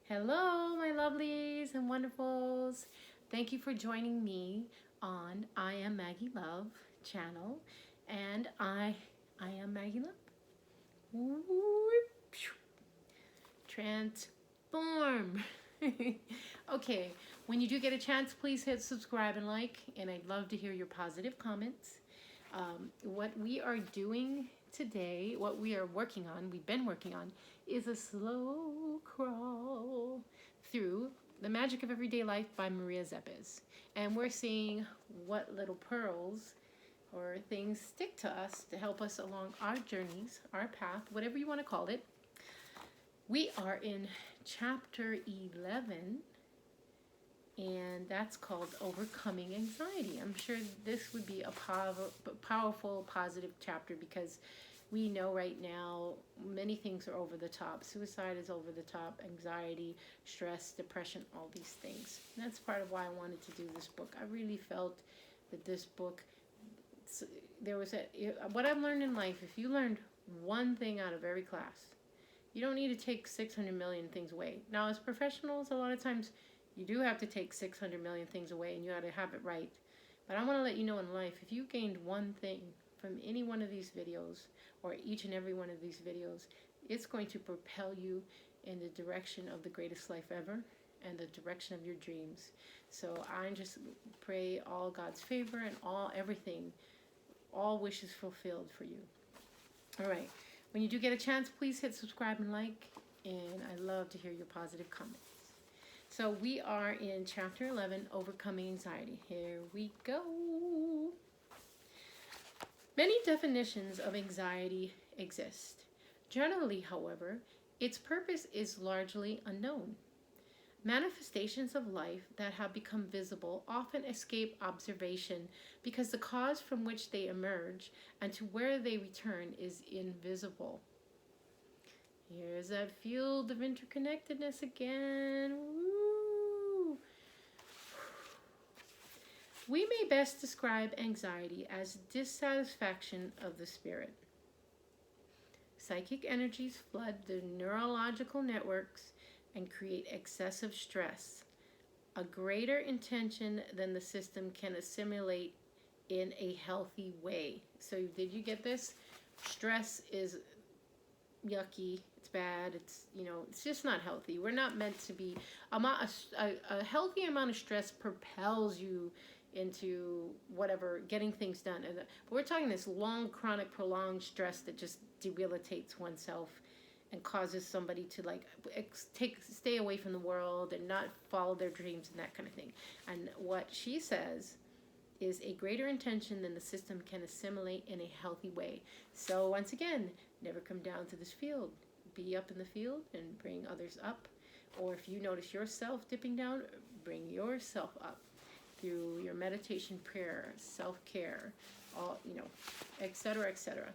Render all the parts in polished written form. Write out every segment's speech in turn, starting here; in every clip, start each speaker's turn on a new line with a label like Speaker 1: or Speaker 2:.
Speaker 1: Hello, my lovelies and wonderfuls. Thank you for joining me on I Am Maggie Love channel, and I am Maggie Love. Transform. Okay, when you do get a chance, please hit subscribe and like, and I'd love to hear your positive comments. What we are doing today, what we are working on, we've been working on, is a slow crawl through The Magic of Everyday Life by Maria Szepes. And we're seeing what little pearls or things stick to us to help us along our journeys, our path, whatever you want to call it. We are in chapter 11, and that's called Overcoming Anxiety. I'm sure this would be a powerful, positive chapter because we know right now many things are over the top. Suicide is over the top, anxiety, stress, depression, all these things. And that's part of why I wanted to do this book. I really felt that this book, what I've learned in life, if you learned one thing out of every class, you don't need to take 600 million things away. Now, as professionals, a lot of times you do have to take 600 million things away, and you got to have it right. But I want to let you know in life, if you gained one thing from any one of these videos, or each and every one of these videos, it's going to propel you in the direction of the greatest life ever and the direction of your dreams. So I just pray all God's favor and everything, all wishes fulfilled for you. All right. When you do get a chance, please hit subscribe and like, and I love to hear your positive comments. So we are in chapter 11, Overcoming Anxiety. Here we go. Many definitions of anxiety exist. Generally, however, its purpose is largely unknown. Manifestations of life that have become visible often escape observation because the cause from which they emerge and to where they return is invisible. Here's that field of interconnectedness again. Woo! We may best describe anxiety as dissatisfaction of the spirit. Psychic energies flood the neurological networks and create excessive stress, a greater intention than the system can assimilate in a healthy way. So did you get this? Stress is yucky, it's bad, it's just not healthy. We're not meant to be, a healthy amount of stress propels you into whatever, getting things done. But we're talking this long, chronic, prolonged stress that just debilitates oneself and causes somebody to stay away from the world and not follow their dreams and that kind of thing. And what she says is a greater intention than the system can assimilate in a healthy way. So once again, never come down to this field. Be up in the field and bring others up. Or if you notice yourself dipping down, bring yourself up through your meditation, prayer, self-care, etc., etc.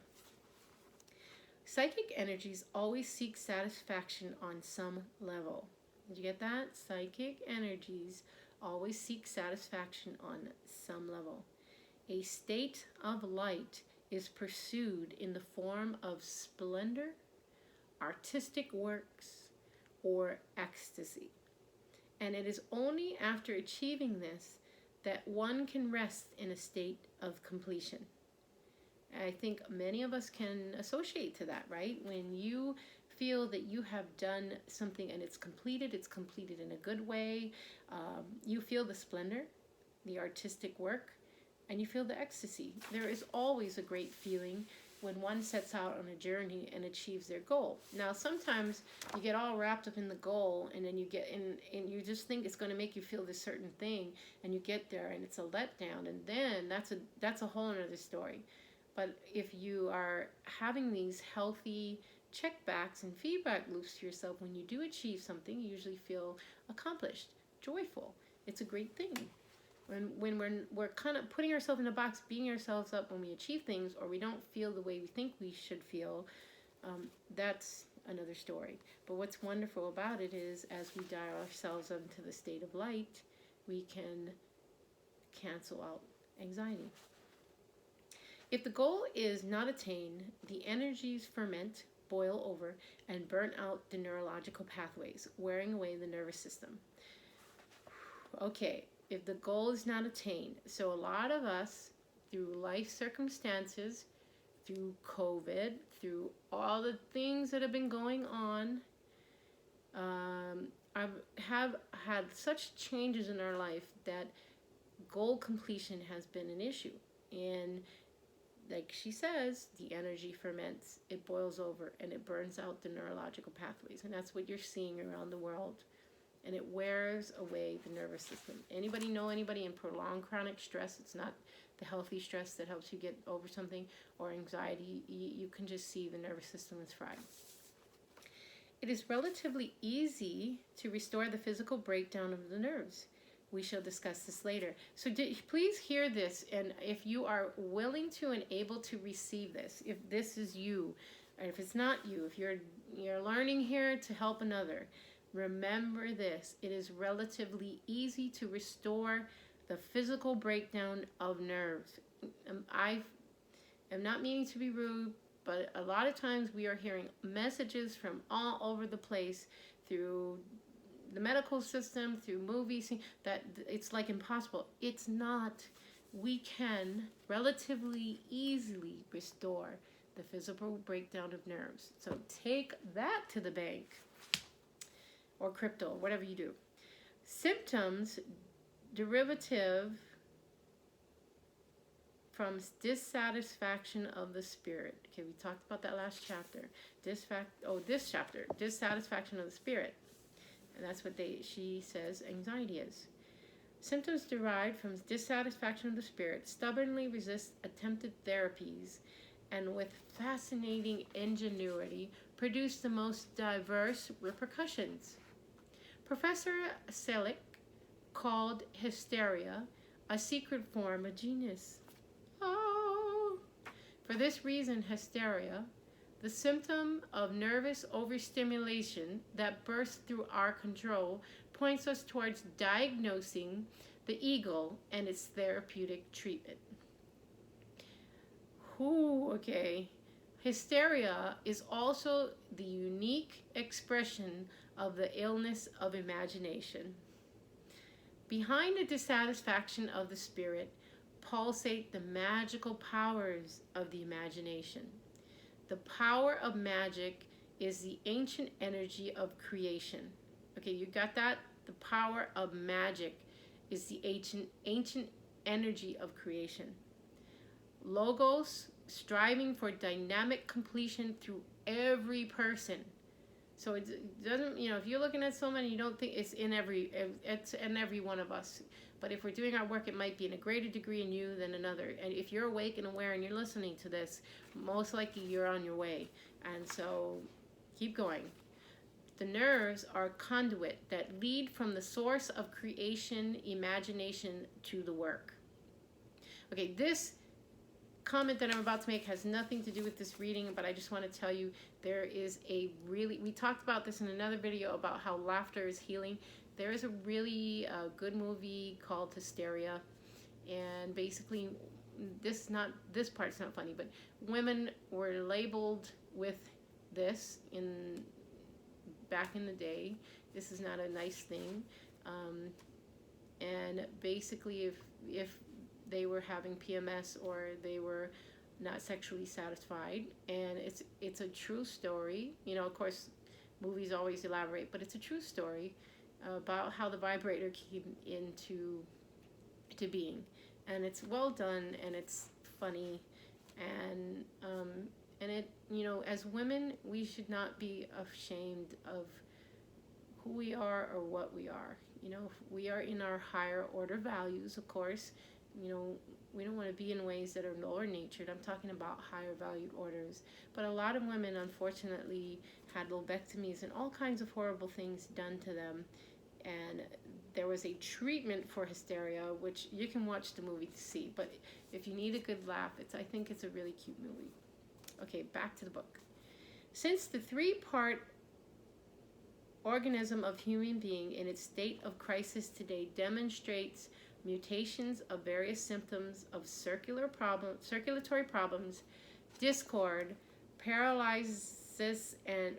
Speaker 1: Psychic energies always seek satisfaction on some level. Did you get that? Psychic energies always seek satisfaction on some level. A state of light is pursued in the form of splendor, artistic works, or ecstasy. And it is only after achieving this that one can rest in a state of completion. I think many of us can associate to that, right? When you feel that you have done something and it's completed in a good way, you feel the splendor, the artistic work, and you feel the ecstasy. There is always a great feeling when one sets out on a journey and achieves their goal. Now, sometimes you get all wrapped up in the goal, and then you get in, and you just think it's going to make you feel this certain thing, and you get there, and it's a letdown, and then that's a whole other story. But if you are having these healthy checkbacks and feedback loops to yourself, when you do achieve something, you usually feel accomplished, joyful. It's a great thing. When we're kind of putting ourselves in a box, beating ourselves up when we achieve things, or we don't feel the way we think we should feel, that's another story. But what's wonderful about it is, as we dial ourselves into the state of light, we can cancel out anxiety. If the goal is not attained, the energies ferment, boil over and burn out the neurological pathways, wearing away the nervous system. Okay, if the goal is not attained, so a lot of us, through life circumstances, through COVID, through all the things that have been going on, I have had such changes in our life that goal completion has been an issue. And like she says, the energy ferments, it boils over, and it burns out the neurological pathways. And that's what you're seeing around the world. And it wears away the nervous system. Anybody know anybody in prolonged chronic stress? It's not the healthy stress that helps you get over something, or anxiety. You can just see the nervous system is fried. It is relatively easy to restore the physical breakdown of the nerves. We shall discuss this later. So please hear this, and if you are willing to and able to receive this, if this is you, or if it's not you, if you're learning here to help another, remember this. It is relatively easy to restore the physical breakdown of nerves. I am not meaning to be rude, but a lot of times we are hearing messages from all over the place through the medical system, through movies, that it's like impossible. It's not. We can relatively easily restore the physical breakdown of nerves. So take that to the bank, or crypto, whatever you do. Symptoms derivative from dissatisfaction of the spirit. Okay, we talked about that last chapter. This chapter, dissatisfaction of the spirit. And that's what she says anxiety is. Symptoms derived from dissatisfaction of the spirit stubbornly resist attempted therapies, and with fascinating ingenuity produce the most diverse repercussions. Professor Selig called hysteria a secret form of genius. Oh. For this reason, hysteria, the symptom of nervous overstimulation that bursts through our control, points us towards diagnosing the ego and its therapeutic treatment. Ooh, okay. Hysteria is also the unique expression of the illness of imagination. Behind the dissatisfaction of the spirit pulsate the magical powers of the imagination. The power of magic is the ancient energy of creation. Okay, you got that? The power of magic is the ancient energy of creation. Logos, striving for dynamic completion through every person. So it doesn't, if you're looking at someone, you don't think it's in every one of us. But if we're doing our work, it might be in a greater degree in you than another. And if you're awake and aware and you're listening to this, most likely you're on your way. And so keep going. The nerves are a conduit that lead from the source of creation, imagination to the work. Okay, this comment that I'm about to make has nothing to do with this reading, but I just want to tell you there is we talked about this in another video about how laughter is healing. There is a really good movie called Hysteria, and basically this part's not funny, but women were labeled with this back in the day. This is not a nice thing, and basically if they were having PMS or they were not sexually satisfied, and it's a true story. Of course, movies always elaborate, but it's a true story about how the vibrator came into being, and it's well done, and it's funny, and it, as women, we should not be ashamed of who we are or what we are. We are in our higher order values, of course. We don't want to be in ways that are lower natured. I'm talking about higher valued orders. But a lot of women, unfortunately, had lobectomies and all kinds of horrible things done to them. And there was a treatment for hysteria, which you can watch the movie to see. But if you need a good laugh, I think it's a really cute movie. Okay, back to the book. Since the three-part organism of human being in its state of crisis today demonstrates mutations of various symptoms of circulatory problems, discord, paralysis, resists and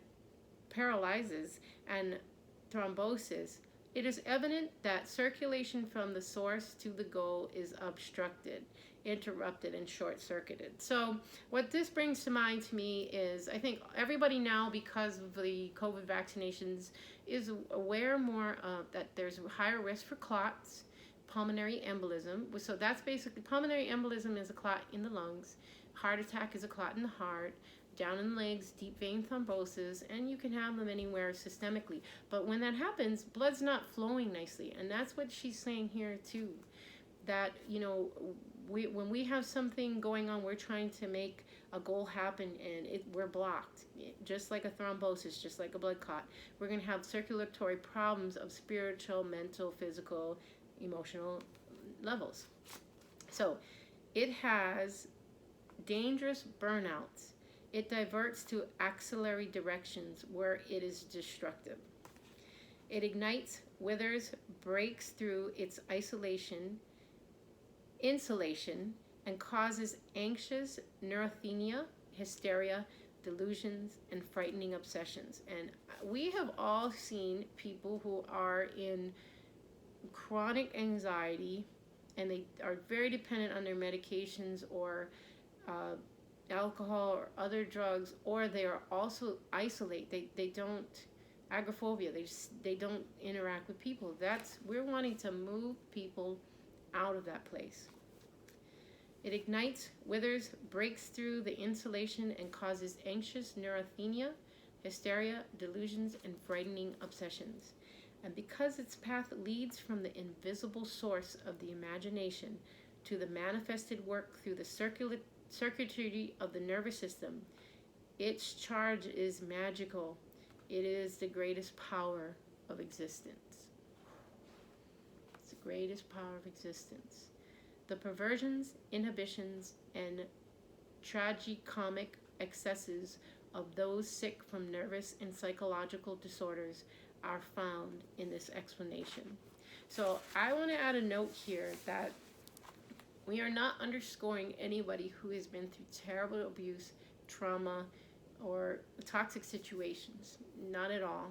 Speaker 1: paralyzes and thrombosis, it is evident that circulation from the source to the goal is obstructed, interrupted, and short-circuited. So what this brings to mind to me is, I think everybody now, because of the COVID vaccinations, is aware more that there's a higher risk for clots, pulmonary embolism. So that's basically, pulmonary embolism is a clot in the lungs, heart attack is a clot in the heart, down in the legs, deep vein thrombosis, and you can have them anywhere systemically. But when that happens, blood's not flowing nicely, and that's what she's saying here too. That, you know, when we have something going on, we're trying to make a goal happen, and we're blocked, just like a thrombosis, just like a blood clot. We're going to have circulatory problems of spiritual, mental, physical, emotional levels. So it has dangerous burnouts. It diverts to axillary directions where it is destructive. It ignites, withers, breaks through its insulation, and causes anxious neurasthenia, hysteria, delusions, and frightening obsessions. And we have all seen people who are in chronic anxiety, and they are very dependent on their medications or alcohol or other drugs, or they are also isolate. They don't, agoraphobia, they don't interact with people. We're wanting to move people out of that place. It ignites, withers, breaks through the insulation, and causes anxious neurasthenia, hysteria, delusions, and frightening obsessions. And because its path leads from the invisible source of the imagination to the manifested work through the circuitry of the nervous system, its charge is magical. It is the greatest power of existence. It's the greatest power of existence. The perversions, inhibitions, and tragicomic excesses of those sick from nervous and psychological disorders are found in this explanation. So I want to add a note here that we are not underscoring anybody who has been through terrible abuse, trauma, or toxic situations. Not at all.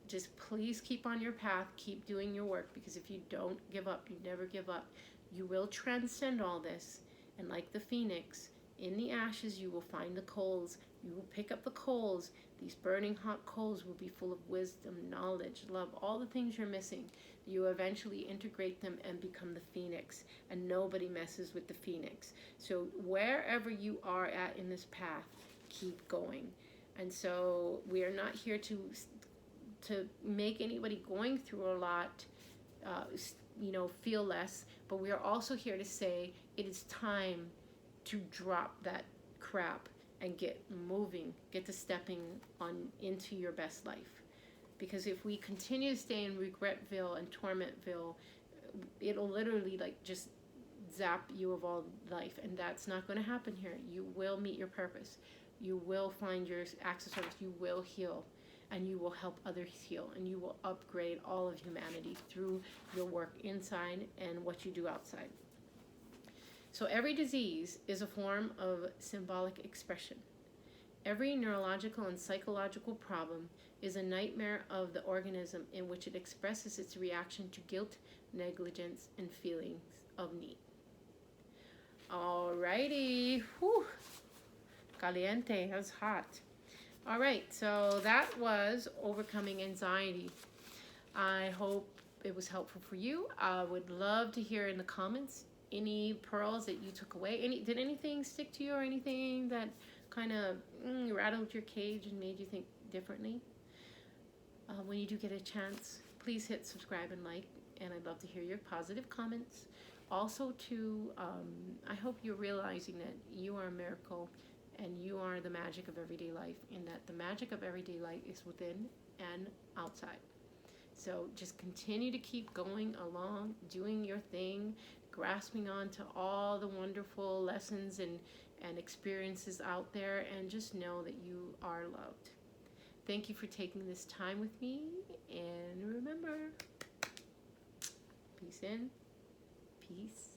Speaker 1: Just please keep on your path, keep doing your work, because if you don't give up, you never give up. You will transcend all this, and like the phoenix, in the ashes you will find the coals. You will pick up the coals. These burning hot coals will be full of wisdom, knowledge, love, all the things you're missing. You eventually integrate them and become the phoenix, and nobody messes with the phoenix. So wherever you are at in this path, keep going. And so we are not here to make anybody going through a lot feel less, but we are also here to say it is time to drop that crap and get moving, get to stepping on into your best life. Because if we continue to stay in regretville and tormentville, it'll literally just zap you of all life, and that's not going to happen here. You will meet your purpose. You will find your acts of service. You will heal, and you will help others heal, and you will upgrade all of humanity through your work inside and what you do outside. So every disease is a form of symbolic expression. Every neurological and psychological problem is a nightmare of the organism in which it expresses its reaction to guilt, negligence, and feelings of need. Alrighty. Whew. Caliente. That's hot. All right, so that was overcoming anxiety. I hope it was helpful for you. I would love to hear in the comments any pearls that you took away. Did anything stick to you, or anything that kind of rattled your cage and made you think differently? When you do get a chance, please hit subscribe and like, and I'd love to hear your positive comments. Also, I hope you're realizing that you are a miracle, and you are the magic of everyday life, and that the magic of everyday life is within and outside. So just continue to keep going along, doing your thing, grasping on to all the wonderful lessons and experiences out there, and just know that you are loved. Thank you for taking this time with me, and remember, peace in, peace